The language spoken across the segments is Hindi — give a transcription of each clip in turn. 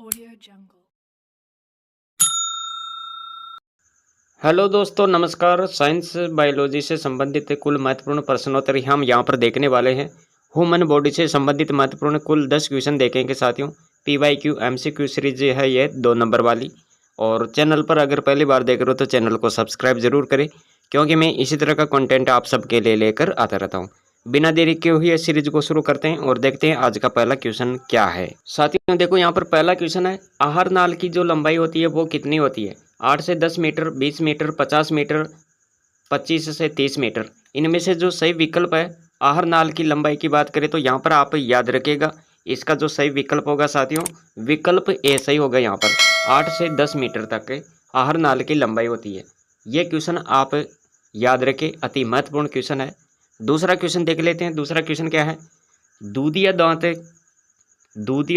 Audio Jungle। हेलो दोस्तों, नमस्कार। साइंस बायोलॉजी से संबंधित कुल महत्वपूर्ण प्रश्नोत्तरी हम यहाँ पर देखने वाले हैं। ह्यूमन बॉडी से संबंधित महत्वपूर्ण कुल 10 क्वेश्चन देखेंगे साथियों। PYQ MCQ सीरीज है ये 2 नंबर वाली। और चैनल पर अगर पहली बार देख रहे हो तो चैनल को सब्सक्राइब जरूर करें, क्योंकि मैं इसी तरह का कंटेंट आप सबके लिए लेकर आता रहता हूँ। बिना देरी के हुए इस सीरीज को शुरू करते हैं और देखते हैं आज का पहला क्वेश्चन क्या है। साथियों देखो, यहाँ पर पहला क्वेश्चन है, आहार नाल की जो लंबाई होती है वो कितनी होती है? 8 से 10 मीटर, 20 मीटर, 50 मीटर, 25 से 30 मीटर। इनमें से जो सही विकल्प है, आहार नाल की लंबाई की बात करें तो यहाँ पर आप याद रखिएगा, इसका जो सही विकल्प होगा साथियों, विकल्प ए सही होगा। यहाँ पर 8 से 10 मीटर तक आहार नाल की लंबाई होती है। ये क्वेश्चन आप याद रखें, अति महत्वपूर्ण क्वेश्चन है। दूसरा क्वेश्चन देख लेते हैं। दूसरा क्वेश्चन क्या है, दूध या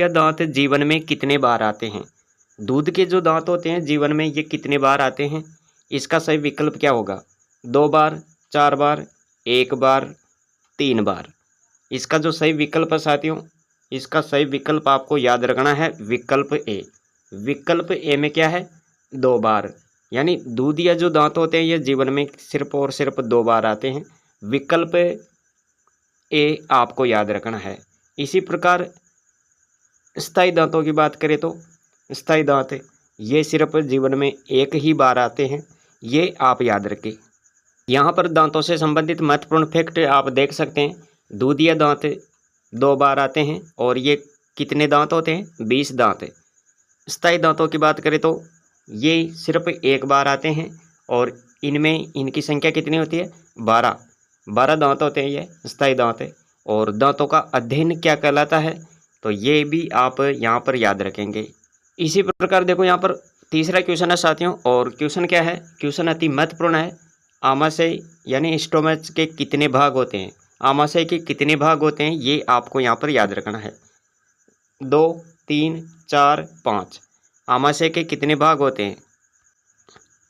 दांत जीवन में कितने बार आते हैं? दूध के जो दांत होते हैं जीवन में ये कितने बार आते हैं? इसका सही विकल्प क्या होगा? 2 बार, 4 बार, 1 बार, 3 बार। इसका जो सही विकल्प है साथियों, इसका सही विकल्प आपको याद रखना है, विकल्प ए। विकल्प ए में क्या है? 2 बार। यानी दूध या जो दांत होते हैं ये जीवन में सिर्फ और सिर्फ 2 बार आते हैं। विकल्प ए आपको याद रखना है। इसी प्रकार स्थायी दांतों की बात करें तो स्थायी दांत ये सिर्फ जीवन में एक ही बार आते हैं, ये आप याद रखें। यहाँ पर दांतों से संबंधित महत्वपूर्ण फैक्ट आप देख सकते हैं। दूधिया दांत 2 बार आते हैं और ये कितने दांत होते हैं? 20 दांत। स्थायी दांतों की बात करें तो ये सिर्फ 1 बार आते हैं और इनमें इनकी संख्या कितनी होती है? 12 दांत होते हैं ये स्थायी दांत। और दांतों का अध्ययन क्या कहलाता है? तो ये भी आप यहाँ पर याद रखेंगे। इसी प्रकार देखो, यहाँ पर तीसरा क्वेश्चन है साथियों, और क्वेश्चन क्या है? क्वेश्चन अति महत्वपूर्ण है। आमाशय यानी स्टोमच के कितने भाग होते हैं? आमाशय के कितने भाग होते हैं ये आपको यहाँ पर याद रखना है। 2, 3, 4, 5। आमाशय के कितने भाग होते हैं?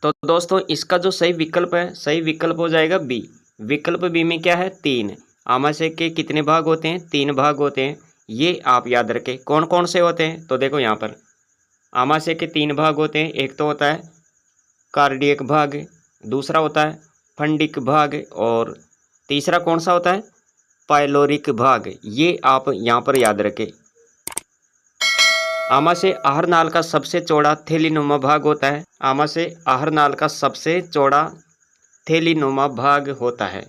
तो दोस्तों इसका जो सही विकल्प है, सही विकल्प हो जाएगा बी। विकल्प बी में क्या है? 3। आमाशय के कितने भाग होते हैं? 3 भाग होते हैं। ये आप याद रखें। कौन कौन से होते हैं? तो देखो यहाँ पर आमाशय के 3 भाग होते हैं। एक तो होता है कार्डियक भाग, दूसरा होता है फंडिक भाग, और तीसरा कौन सा होता है? पाइलोरिक भाग। ये आप यहाँ पर याद रखें। आमाशय आहार नाल का सबसे चौड़ा थैलीनुमा भाग होता है। आमाशय आहार नाल का सबसे चौड़ा थैलीनुमा भाग होता है।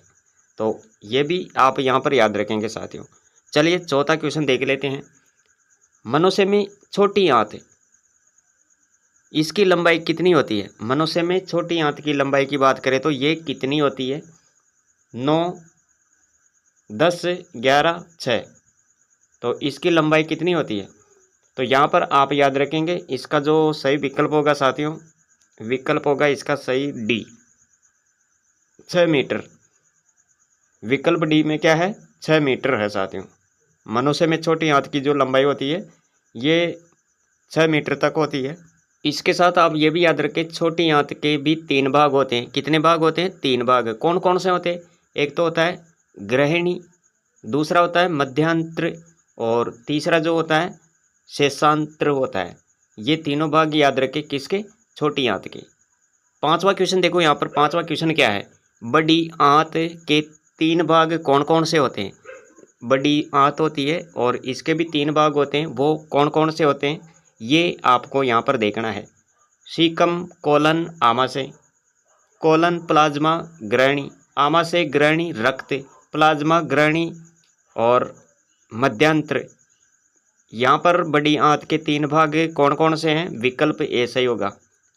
तो ये भी आप यहाँ पर याद रखेंगे साथियों। चलिए चौथा क्वेश्चन देख लेते हैं। मनुष्य में छोटी आंत, इसकी लंबाई कितनी होती है? मनुष्य में छोटी आंत की लंबाई की बात करें तो ये कितनी होती है? 9, 10, 11, 6। तो इसकी लंबाई कितनी होती है? तो यहाँ पर आप याद रखेंगे, इसका जो सही विकल्प होगा साथियों, विकल्प होगा इसका सही डी, 6 मीटर। विकल्प डी में क्या है? 6 मीटर है साथियों। मनुष्य में छोटी आंत की जो लंबाई होती है ये 6 मीटर तक होती है। इसके साथ आप ये भी याद रखें, छोटी आंत के भी 3 भाग होते हैं। कितने भाग होते हैं? 3 भाग। कौन कौन से होते हैं? एक तो होता है ग्रहिणी, दूसरा होता है मध्यांत्र, और तीसरा जो होता है शेषांत्र होता है। ये तीनों भाग याद रखें किसके? छोटी आंत के। पांचवा क्वेश्चन देखो, यहाँ पर पांचवा क्वेश्चन क्या है? बड़ी आंत के 3 भाग कौन कौन से होते हैं? बड़ी आंत होती है और इसके भी 3 भाग होते हैं। वो कौन कौन से होते हैं ये आपको यहाँ पर देखना है। सीकम, कोलन, आमाशय। कोलन प्लाज्मा ग्रहणी, आमाशय ग्रहणी रक्त, प्लाज्मा ग्रहणी और मध्यांत्र। यहाँ पर बड़ी आंत के 3 भाग कौन कौन से हैं? विकल्प ए सही होगा।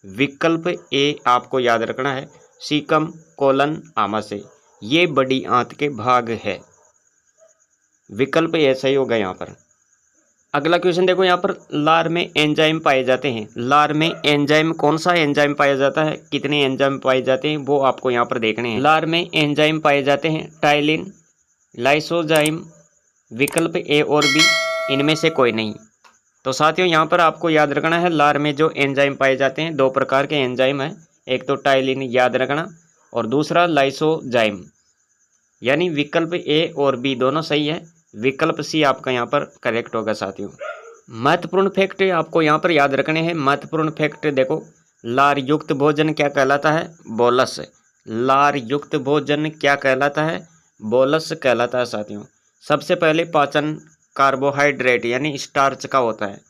विकल्प ए आपको याद रखना है, सीकम, कोलन, आमाशय। ये बड़ी आंत के भाग है। विकल्प ए सही होगा यहाँ पर। अगला क्वेश्चन देखो, यहाँ पर लार में एंजाइम पाए जाते हैं। लार में एंजाइम, कौन सा एंजाइम पाया जाता है? कितने एंजाइम पाए जाते हैं वो आपको यहाँ पर देखने हैं। लार में एंजाइम पाए जाते हैं टाइलिन, लाइसोजाइम। विकल्प ए और बी, इनमें से कोई नहीं। तो साथियों यहाँ पर आपको याद रखना है, लार में जो एंजाइम पाए जाते हैं 2 प्रकार के एंजाइम है। एक तो टाइलिन याद रखना और दूसरा लाइसोजाइम। यानी विकल्प ए और बी दोनों सही है। विकल्प सी आपका यहाँ पर करेक्ट होगा साथियों। महत्वपूर्ण फैक्ट आपको यहाँ पर याद रखने हैं। महत्वपूर्ण फैक्ट देखो, लार युक्त भोजन क्या कहलाता है? बोलस। लार युक्त भोजन क्या कहलाता है? बोलस कहलाता है साथियों। सबसे पहले पाचन कार्बोहाइड्रेट यानी स्टार्च का होता है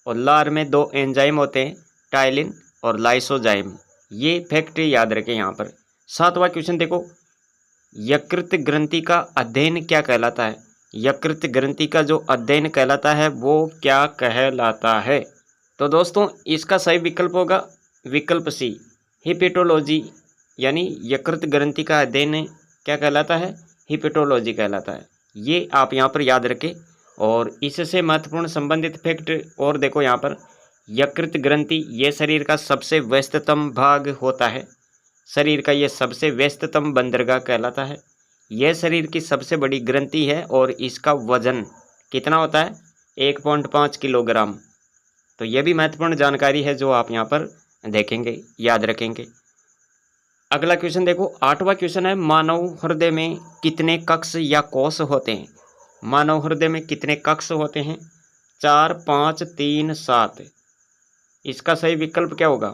और लार में 2 एंजाइम होते हैं, टाइलिन और लाइसोजाइम। ये फैक्ट याद रखें यहाँ पर। 7वां क्वेश्चन देखो, यकृत ग्रंथि का अध्ययन क्या कहलाता है? यकृत ग्रंथि का जो अध्ययन कहलाता है वो क्या कहलाता है? तो दोस्तों इसका सही विकल्प होगा विकल्प सी, हिपेटोलॉजी। यानी यकृत ग्रंथि का अध्ययन क्या कहलाता है? हिपेटोलॉजी कहलाता है। ये आप यहाँ पर याद रखें। और इससे महत्वपूर्ण संबंधित फैक्ट और देखो यहाँ पर, यकृत ग्रंथि ये शरीर का सबसे व्यस्ततम भाग होता है। शरीर का ये सबसे व्यस्ततम बंदरगाह कहलाता है। यह शरीर की सबसे बड़ी ग्रंथि है और इसका वजन कितना होता है? 1.5 किलोग्राम। तो यह भी महत्वपूर्ण जानकारी है जो आप यहाँ पर देखेंगे, याद रखेंगे। अगला क्वेश्चन देखो, 8वां क्वेश्चन है, मानव हृदय में कितने कक्ष या कोष होते हैं? मानव हृदय में कितने कक्ष होते हैं? 4, 5, 3, 7। इसका सही विकल्प क्या होगा?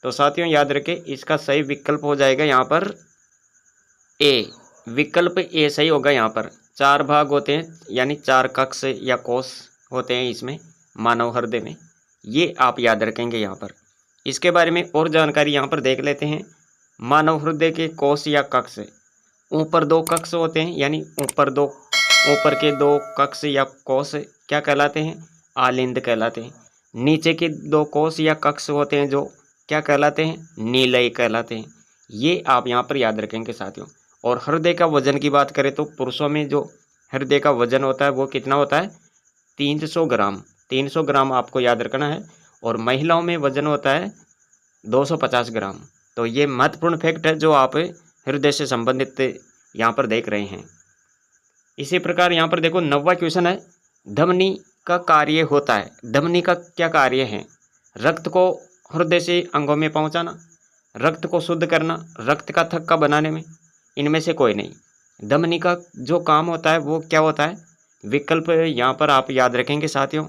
तो साथियों याद रखें, इसका सही विकल्प हो जाएगा यहाँ पर ए। विकल्प ए सही होगा। यहाँ पर 4 भाग होते हैं यानी 4 कक्ष या कोष होते हैं इसमें, मानव हृदय में। ये आप याद रखेंगे यहाँ पर। इसके बारे में और जानकारी यहाँ पर देख लेते हैं। मानव हृदय के कोष या कक्ष, ऊपर 2 कक्ष होते हैं यानी ऊपर के 2 कक्ष या कोष क्या कहलाते हैं? आलिंद कहलाते हैं। नीचे के 2 कोष या कक्ष होते हैं जो क्या कहलाते हैं? नीलय कहलाते हैं। ये आप यहाँ पर याद रखेंगे साथियों। और हृदय का वजन की बात करें तो पुरुषों में जो हृदय का वजन होता है वो कितना होता है? 300 ग्राम। 300 ग्राम आपको याद रखना है। और महिलाओं में वजन होता है 250 ग्राम। तो ये महत्वपूर्ण फैक्ट है जो आप हृदय से संबंधित यहाँ पर देख रहे हैं। इसी प्रकार यहाँ पर देखो, 9वां क्वेश्चन है, धमनी का कार्य होता है। धमनी का क्या कार्य है? रक्त को हृदय से अंगों में पहुँचाना, रक्त को शुद्ध करना, रक्त का थक्का बनाने में, इनमें से कोई नहीं। धमनी का जो काम होता है वो क्या होता है? विकल्प यहाँ पर आप याद रखेंगे साथियों।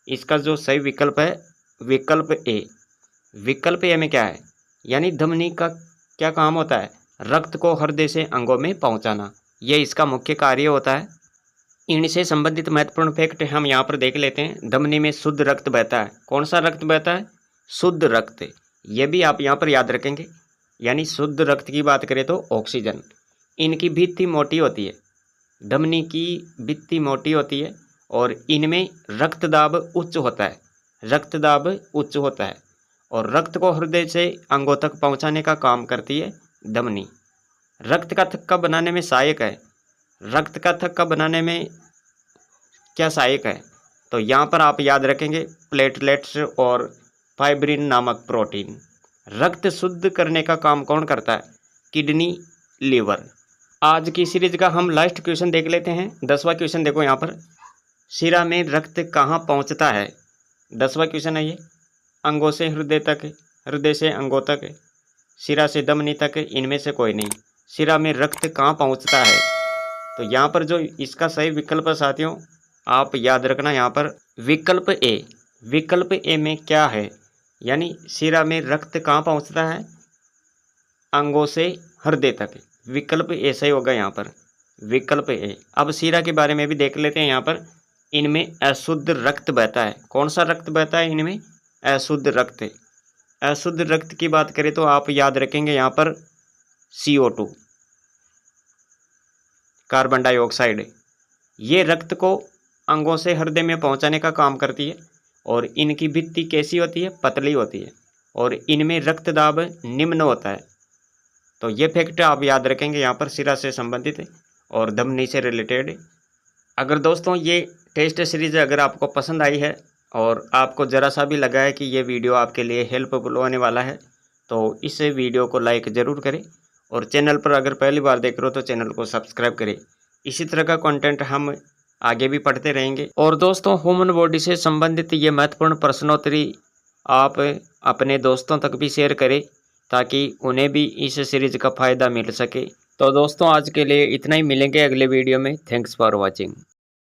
इसका जो सही विकल्प है विकल्प ए। विकल्प ए में क्या है? यानी धमनी का क्या काम होता है? रक्त को हृदय से अंगों में पहुंचाना, ये इसका मुख्य कार्य होता है। इनसे संबंधित महत्वपूर्ण फैक्ट हम यहाँ पर देख लेते हैं। धमनी में शुद्ध रक्त बहता है। कौन सा रक्त बहता है? शुद्ध रक्त। ये भी आप यहाँ पर याद रखेंगे। यानी शुद्ध रक्त की बात करें तो ऑक्सीजन। इनकी भित्ति मोटी होती है, धमनी की भित्ति मोटी होती है और इनमें रक्तदाब उच्च होता है। रक्तदाब उच्च होता है और रक्त को हृदय से अंगों तक पहुंचाने का काम करती है धमनी। रक्त का थक्का बनाने में सहायक है। रक्त का थक्का बनाने में क्या सहायक है? तो यहाँ पर आप याद रखेंगे प्लेटलेट्स और फाइब्रिन नामक प्रोटीन। रक्त शुद्ध करने का काम कौन करता है? Kidney, liver. आज की सीरीज का हम लास्ट क्वेश्चन देख लेते हैं। 10वां क्वेश्चन देखो यहाँ पर, शिरा में रक्त कहाँ पहुँचता है? 10वां क्वेश्चन है ये। अंगों से हृदय तक, हृदय से अंगों तक, शिरा से धमनी तक, इनमें से कोई नहीं। शिरा में रक्त कहाँ पहुँचता है? तो यहाँ पर जो इसका सही विकल्प है साथियों, आप याद रखना यहाँ पर विकल्प ए। विकल्प ए में क्या है? यानी शिरा में रक्त कहाँ पहुँचता है? अंगों से हृदय तक। विकल्प ए सही होगा यहाँ पर, विकल्प ए। अब शिरा के बारे में भी देख लेते हैं यहाँ पर। इनमें अशुद्ध रक्त बहता है। कौन सा रक्त बहता है इनमें? अशुद्ध रक्त। अशुद्ध रक्त की बात करें तो आप याद रखेंगे यहाँ पर CO2, कार्बन डाइऑक्साइड। ये रक्त को अंगों से हृदय में पहुँचाने का काम करती है और इनकी भित्ति कैसी होती है? पतली होती है और इनमें रक्तदाब निम्न होता है। तो ये फैक्ट आप याद रखेंगे यहाँ पर शिरा से संबंधित और धमनी से रिलेटेड। अगर दोस्तों ये टेस्ट सीरीज अगर आपको पसंद आई है और आपको ज़रा सा भी लगा है कि ये वीडियो आपके लिए हेल्पफुल होने वाला है तो इस वीडियो को लाइक ज़रूर करें और चैनल पर अगर पहली बार देख रहे हो तो चैनल को सब्सक्राइब करें। इसी तरह का कंटेंट हम आगे भी पढ़ते रहेंगे। और दोस्तों ह्यूमन बॉडी से संबंधित ये महत्वपूर्ण प्रश्नोत्तरी आप अपने दोस्तों तक भी शेयर करें ताकि उन्हें भी इस सीरीज का फ़ायदा मिल सके। तो दोस्तों आज के लिए इतना ही, मिलेंगे अगले वीडियो में। Thanks for watching.